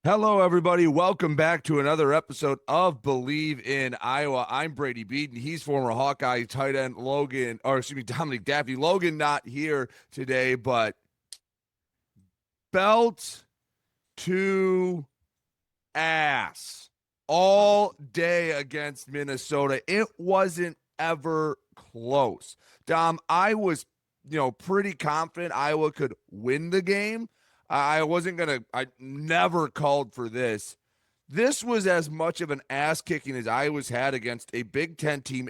Hello, everybody. Welcome back to another episode of Bleav in Iowa. I'm Brady Beedon. He's former Hawkeye tight end Dominique Dafney. Logan not here today, but belt to ass all day against Minnesota. It wasn't ever close. Dom, I was, pretty confident Iowa could win the game. I wasn't going to, I never called for this. This was as much of an ass kicking as Iowa's had against a Big Ten team,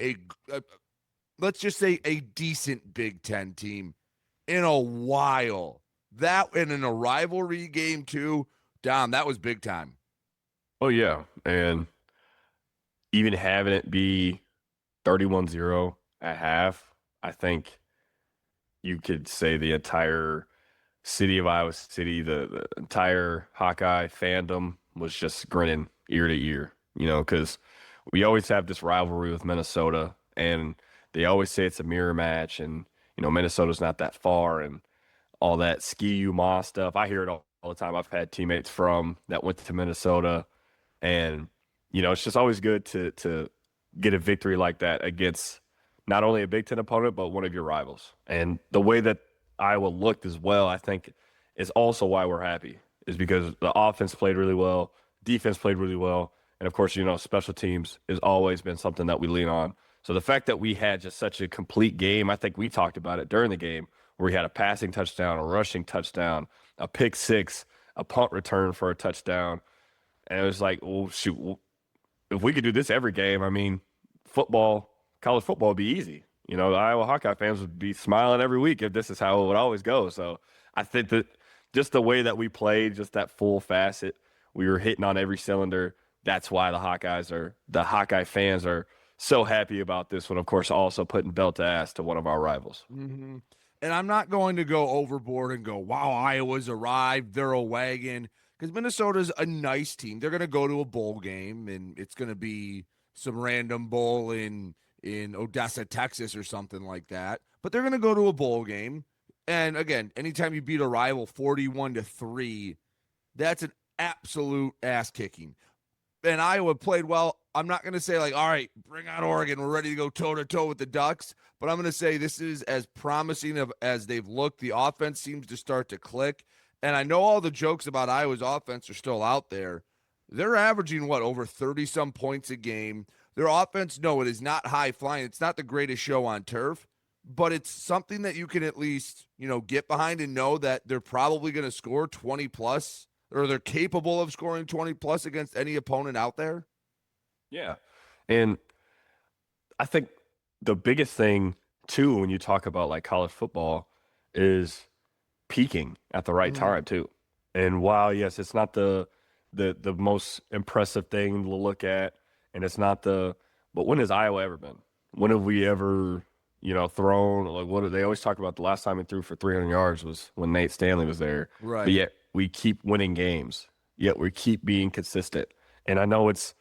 let's just say a decent Big Ten team in a while. That and in a rivalry game too, Dom, that was big time. Oh yeah, and even having it be 31-0 at half, I think you could say the entire city of Iowa City, the entire Hawkeye fandom was just grinning ear to ear, because we always have this rivalry with Minnesota, and they always say it's a mirror match, and Minnesota's not that far, and all that ski you ma stuff. I hear it all the time. I've had teammates from that went to Minnesota. And it's just always good to get a victory like that against not only a Big Ten opponent, but one of your rivals. And the way that Iowa looked as well, I think, is also why we're happy, is because the offense played really well, defense played really well, and of course, special teams has always been something that we lean on. So the fact that we had just such a complete game, I think we talked about it during the game, where we had a passing touchdown, a rushing touchdown, a pick six, a punt return for a touchdown. And it was like, well, shoot, if we could do this every game, I mean, college football would be easy. The Iowa Hawkeye fans would be smiling every week if this is how it would always go. So I think that just the way that we played, just that full facet, we were hitting on every cylinder. That's why the Hawkeye fans are so happy about this one. Of course, also putting belt to ass to one of our rivals. Mm-hmm. And I'm not going to go overboard and go, wow, Iowa's arrived. They're a wagon. Because Minnesota's a nice team. They're going to go to a bowl game, and it's going to be some random bowl in Odessa, Texas, or something like that. But they're going to go to a bowl game. And again, anytime you beat a rival 41-3, that's an absolute ass kicking. And Iowa played well. I'm not going to say, like, all right, bring out Oregon. We're ready to go toe to toe with the Ducks. But I'm going to say this is as promising as they've looked. The offense seems to start to click. And I know all the jokes about Iowa's offense are still out there. They're averaging, over 30 some points a game. Their offense, no, it is not high flying. It's not the greatest show on turf, but it's something that you can at least, get behind and know that they're probably going to score 20 plus, or they're capable of scoring 20 plus against any opponent out there. Yeah. And I think the biggest thing, too, when you talk about like college football is peaking at the right Mm-hmm. time too. And while yes, it's not the most impressive thing to look at, and it's not but when has Iowa ever been? When have we ever, thrown like what they always talk about the last time we threw for 300 yards was when Nate Stanley was there. But Right. yet we keep winning games. Yet we keep being consistent. And I know it's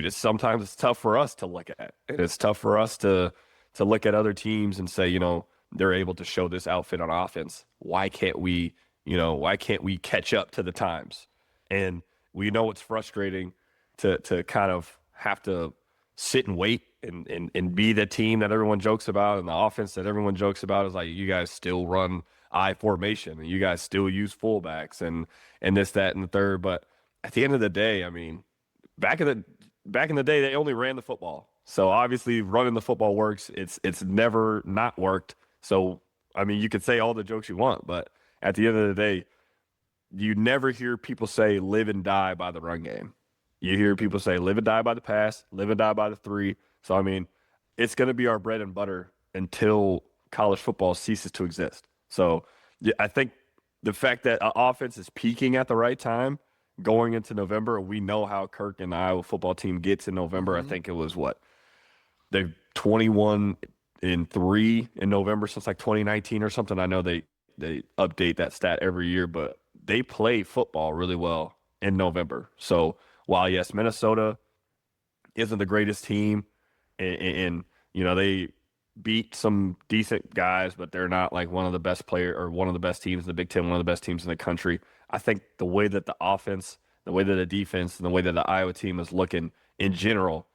sometimes it's tough for us to look at. And it's tough for us to look at other teams and say, they're able to show this outfit on offense. Why can't we catch up to the times? And we know it's frustrating to kind of have to sit and wait and be the team that everyone jokes about, and the offense that everyone jokes about is like, you guys still run I formation and you guys still use fullbacks and this, that, and the third. But at the end of the day, I mean, back in the day, they only ran the football. So obviously running the football works. It's never not worked. So I mean, you could say all the jokes you want, but at the end of the day, you never hear people say live and die by the run game. You hear people say live and die by the pass, live and die by the three. So I mean, it's going to be our bread and butter until college football ceases to exist. So yeah, I think the fact that our offense is peaking at the right time going into November, we know how Kirk and the Iowa football team gets in November. I Mm-hmm. think it was what they've 21-3 in November since like 2019 or something. I know they update that stat every year, but they play football really well in November. So while yes, Minnesota isn't the greatest team, and they beat some decent guys, but they're not like one of the best player or one of the best teams in the Big Ten, one of the best teams in the country. I think the way that the offense, the way that the defense, and the way that the Iowa team is looking in general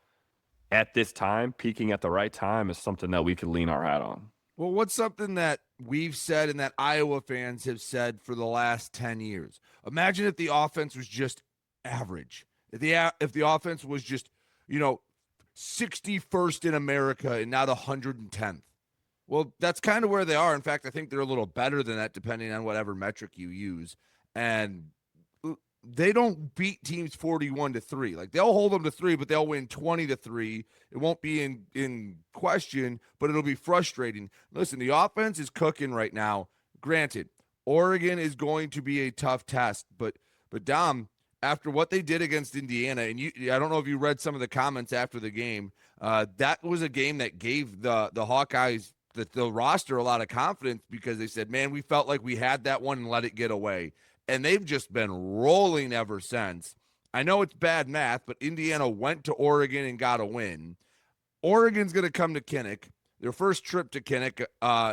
at this time, peaking at the right time, is something that we could lean our hat on. Well, what's something that we've said and that Iowa fans have said for the last 10 years? Imagine if the offense was just average. If the offense was just, 61st in America and not 110th. Well, that's kind of where they are. In fact, I think they're a little better than that depending on whatever metric you use. And they don't beat teams 41-3. Like, they'll hold them to 3, but they'll win 20-3. It won't be in question, but it'll be frustrating. Listen, the offense is cooking right now. Granted, Oregon is going to be a tough test, but Dom, after what they did against Indiana, and I don't know if you read some of the comments after the game, that was a game that gave the Hawkeyes, the roster, a lot of confidence, because they said, man, we felt like we had that one and let it get away. And they've just been rolling ever since. I know it's bad math, but Indiana went to Oregon and got a win. Oregon's going to come to Kinnick, their first trip to Kinnick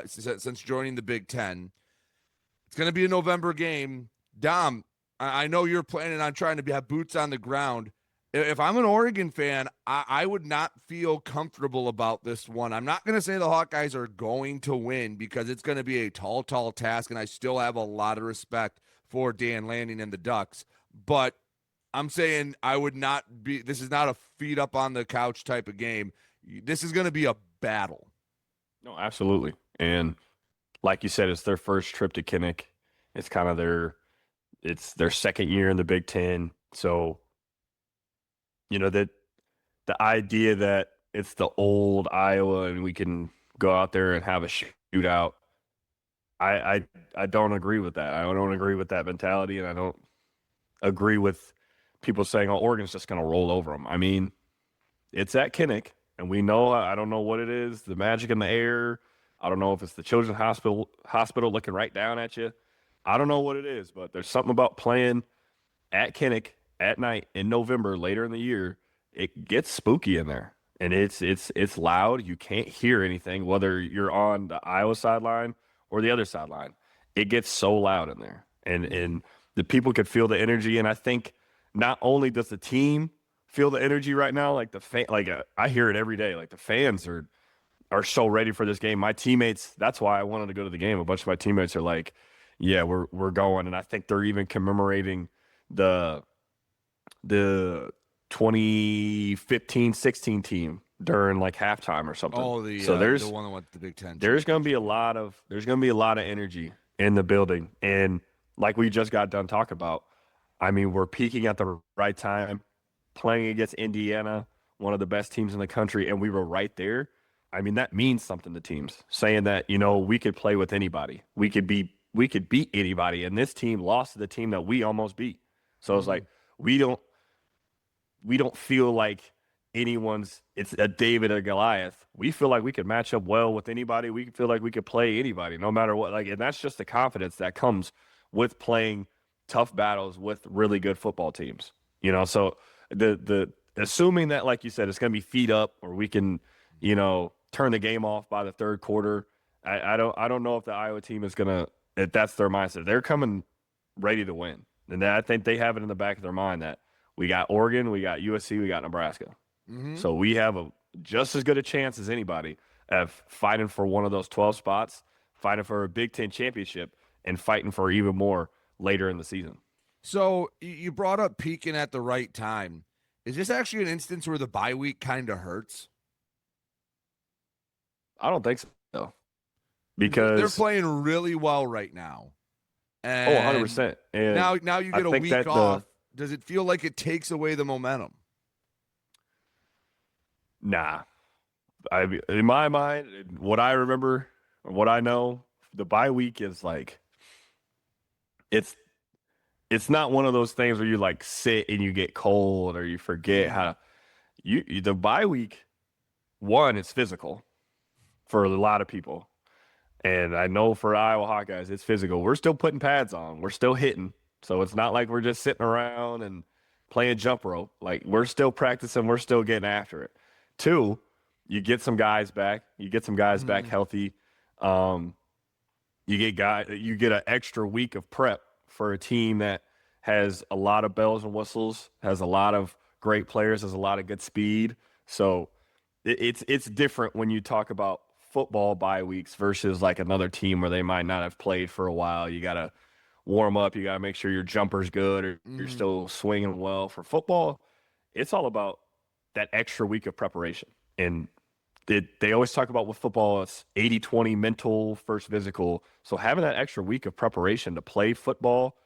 since joining the Big Ten. It's going to be a November game. Dom, I know you're planning on trying to have boots on the ground. If I'm an Oregon fan, I would not feel comfortable about this one. I'm not going to say the Hawkeyes are going to win, because it's going to be a tall, tall task, and I still have a lot of respect for Dan Lanning and the Ducks. But I'm saying I would not be – this is not a feet up on the couch type of game. This is going to be a battle. No, absolutely. And like you said, it's their first trip to Kinnick. It's kind of their second year in the Big Ten. So, that the idea that it's the old Iowa and we can go out there and have a shootout, I don't agree with that. I don't agree with that mentality, and I don't agree with people saying, oh, Oregon's just going to roll over them. I mean, it's at Kinnick, and we know, I don't know what it is, the magic in the air. I don't know if it's the Children's Hospital looking right down at you. I don't know what it is, but there's something about playing at Kinnick at night in November, later in the year. It gets spooky in there, and it's loud. You can't hear anything, whether you're on the Iowa sideline or the other sideline. It gets so loud in there, and the people could feel the energy. And I think not only does the team feel the energy right now, like I hear it every day. Like, the fans are so ready for this game. My teammates, that's why I wanted to go to the game. A bunch of my teammates are like, yeah, we're going. And I think they're even commemorating the 2015-16 team during like halftime or something. Oh, so there's the one that went to the Big Ten. There's going to be a lot of energy in the building. And like we just got done talking about, I mean, we're peaking at the right time, playing against Indiana, one of the best teams in the country, and we were right there. I mean, that means something to teams, saying that, we could play with anybody. We could beat anybody. And this team lost to the team that we almost beat. So it's like, we don't feel like it's a David or Goliath. We feel like we could match up well with anybody. We feel like we could play anybody, no matter what. And that's just the confidence that comes with playing tough battles with really good football teams. So the assuming that, like you said, it's going to be feet up, or we can, turn the game off by the third quarter. I don't know if the Iowa team is if that's their mindset. They're coming ready to win, and I think they have it in the back of their mind that we got Oregon, we got USC, we got Nebraska. Mm-hmm. So we have just as good a chance as anybody of fighting for one of those 12 spots, fighting for a Big Ten championship, and fighting for even more later in the season. So you brought up peaking at the right time. Is this actually an instance where the bye week kind of hurts? I don't think so. Because they're playing really well right now. And 100%. And now you get a week off. Does it feel like it takes away the momentum? Nah. In my mind, what I remember, or what I know, the bye week is like, it's not one of those things where you like sit and you get cold or you forget how the bye week, one, it's physical for a lot of people. And I know for Iowa Hawkeyes, it's physical. We're still putting pads on. We're still hitting. So it's not like we're just sitting around and playing jump rope. Like, we're still practicing. We're still getting after it. Two, you get some guys back. You get some guys back healthy. You get an extra week of prep for a team that has a lot of bells and whistles, has a lot of great players, has a lot of good speed. So it's different when you talk about football bye weeks versus like another team where they might not have played for a while. You got to warm up. You got to make sure your jumper's good or you're Mhm. still swinging well. For football, it's all about that extra week of preparation. And they always talk about with football, it's 80-20 mental first physical. So having that extra week of preparation to play football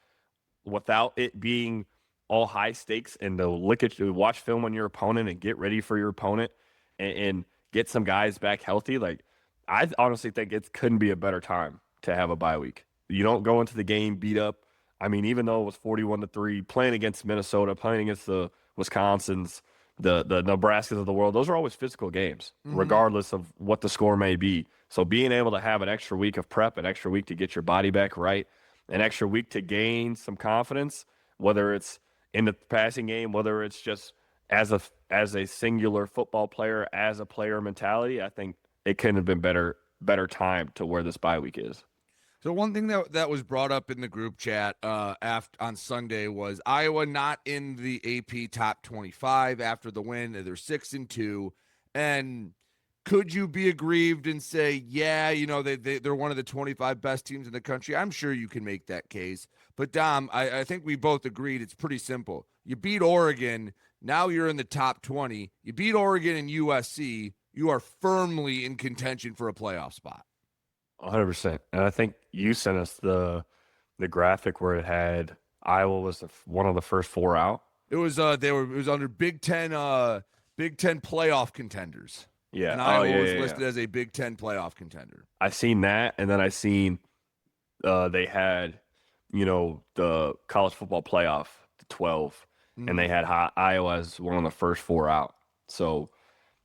without it being all high stakes and to watch film on your opponent and get ready for your opponent and get some guys back healthy. Like, I honestly think it couldn't be a better time to have a bye week. You don't go into the game beat up. I mean, even though it was 41-3, playing against Minnesota, playing against the Wisconsins, the Nebraskas of the world, those are always physical games, Mhm. regardless of what the score may be. So being able to have an extra week of prep, an extra week to get your body back right, an extra week to gain some confidence, whether it's in the passing game, whether it's just as a singular football player, as a player mentality, I think it couldn't have been better time to where this bye week is. So one thing that was brought up in the group chat after on Sunday was Iowa not in the AP top 25 after the win. They're 6-2, and could you be aggrieved and say, yeah, they're one of the 25 best teams in the country? I'm sure you can make that case. But Dom, I think we both agreed it's pretty simple. You beat Oregon, now you're in the top 20. You beat Oregon and USC, you are firmly in contention for a playoff spot. 100%. And I think you sent us the graphic where it had Iowa was one of the first four out. It was it was under Big Ten playoff contenders. Yeah. And Oh Iowa yeah, was yeah, yeah. listed as a Big Ten playoff contender. I seen that, and then I seen they had the college football playoff, the 12, and they Mm. had Iowa as one of the first four out. So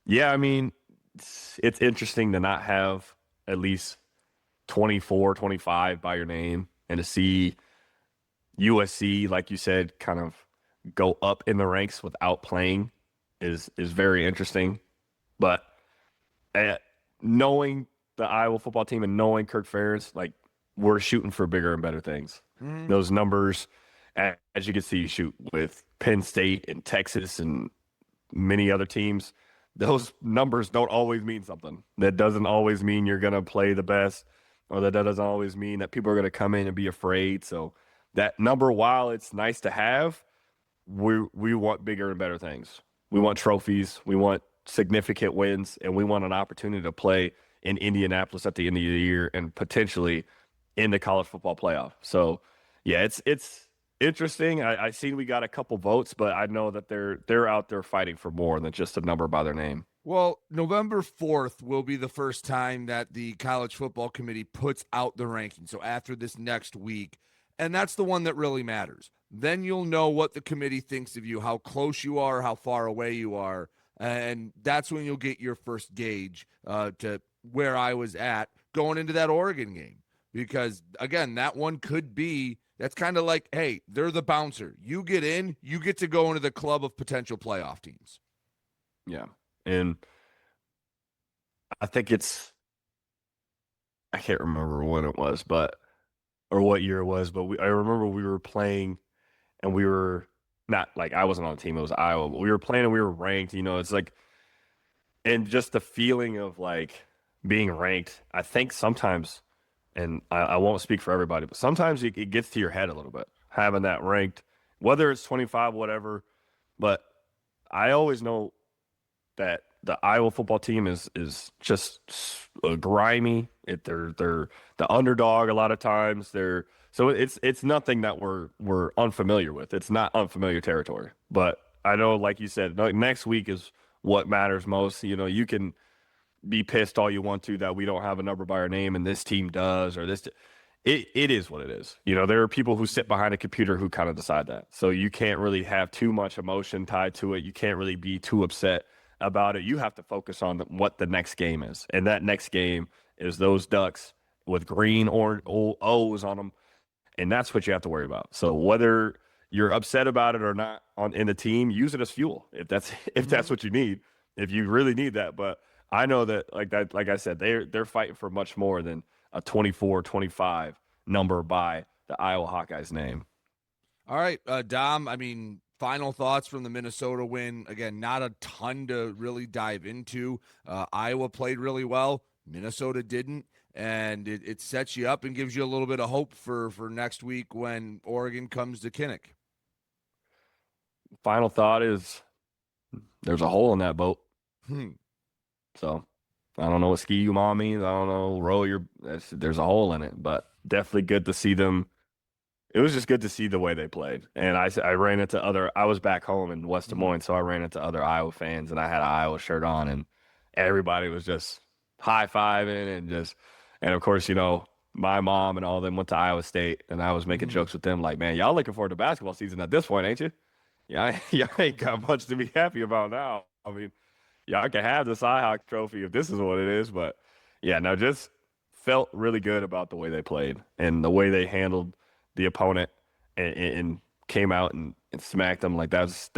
yeah, I mean it's interesting to not have at least 24, 25 by your name, and to see USC, like you said, kind of go up in the ranks without playing is very interesting. But uh, knowing the Iowa football team and knowing Kirk Ferentz, like, we're shooting for bigger and better things. Mm. Those numbers, as you can see, shoot with Penn State and Texas and many other teams. Those numbers don't always mean something. That doesn't always mean you're going to play the best, or that doesn't always mean that people are going to come in and be afraid. So that number, while it's nice to have, we want bigger and better things. We want trophies. We want significant wins, and we want an opportunity to play in Indianapolis at the end of the year and potentially in the college football playoff. So, yeah, it's interesting. I seen we got a couple votes, but I know that they're out there fighting for more than just a number by their name. Well, November 4th will be the first time that the College Football Committee puts out the ranking. So after this next week, and that's the one that really matters. Then you'll know what the committee thinks of you, how close you are, how far away you are. And that's when you'll get your first gauge to where I was at going into that Oregon game. Because, again, that one could be that's kind of like, hey, they're the bouncer. You get in, you get to go into the club of potential playoff teams. Yeah, and I think I can't remember when it was, but or what year it was, but I remember we were playing and we were not like I wasn't on the team, it was Iowa, but we were playing and we were ranked. It's like, and just the feeling of like being ranked, I think sometimes, and I won't speak for everybody, but sometimes it gets to your head a little bit, having that ranked, whether it's 25, whatever. But I always know that the Iowa football team is just grimy. They're the underdog a lot of times. It's nothing that we're unfamiliar with. It's not unfamiliar territory. But I know, like you said, next week is what matters most. You can be pissed all you want to that we don't have a number by our name and this team does, or this. It is what it is. There are people who sit behind a computer who kind of decide that. So you can't really have too much emotion tied to it. You can't really be too upset about it. You have to focus on what the next game is. And that next game is those Ducks with green or O's on them. And that's what you have to worry about. So whether you're upset about it or not in the team, use it as fuel if that's what you need, if you really need that. But I know that, like I said, they're fighting for much more than a 24-25 number by the Iowa Hawkeyes name. All right, Dom, I mean, final thoughts from the Minnesota win. Again, not a ton to really dive into. Iowa played really well. Minnesota didn't. And it sets you up and gives you a little bit of hope for next week when Oregon comes to Kinnick. Final thought is there's a hole in that boat. So I don't know what ski you mom means. I don't know, row your, there's a hole in it, but definitely good to see them. It was just good to see the way they played. And I ran into I was back home in West Des Moines, so I ran into other Iowa fans, and I had an Iowa shirt on, and everybody was just high-fiving and of course, my mom and all of them went to Iowa State, and I was making jokes with them like, man, y'all looking forward to basketball season at this point, ain't you? Yeah, y'all ain't got much to be happy about now. I mean, y'all can have the Cyhawk trophy if this is what it is, but yeah, no, just felt really good about the way they played and the way they handled the opponent and came out and smacked them. Like that's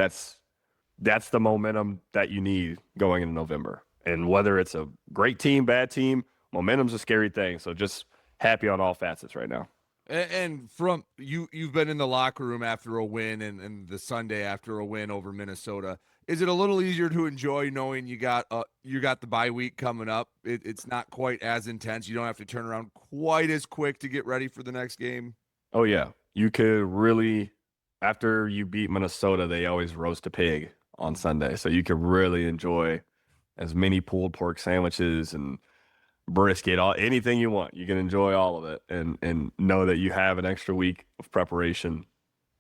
the momentum that you need going into November. And whether it's a great team, bad team, momentum's a scary thing. So just happy on all facets right now. And from you've been in the locker room after a win and the Sunday after a win over Minnesota. Is it a little easier to enjoy knowing you got the bye week coming up? It's not quite as intense. You don't have to turn around quite as quick to get ready for the next game. Oh yeah, you could really, after you beat Minnesota, they always roast a pig on Sunday, so you could really enjoy as many pulled pork sandwiches and brisket, anything you want. You can enjoy all of it and know that you have an extra week of preparation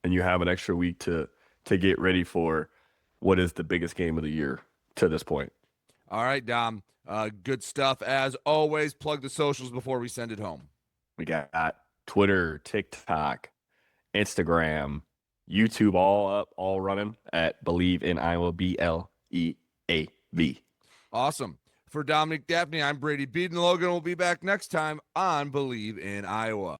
and you have an extra week to get ready for what is the biggest game of the year to this point. All right, Dom. Good stuff as always. Plug the socials before we send it home. We got Twitter, TikTok, Instagram, YouTube, all up, all running at Bleav in Iowa, BLEAV. Awesome. For Dominique, Dafney, I'm Brady Beedon. Logan will be back next time on Bleav in Iowa.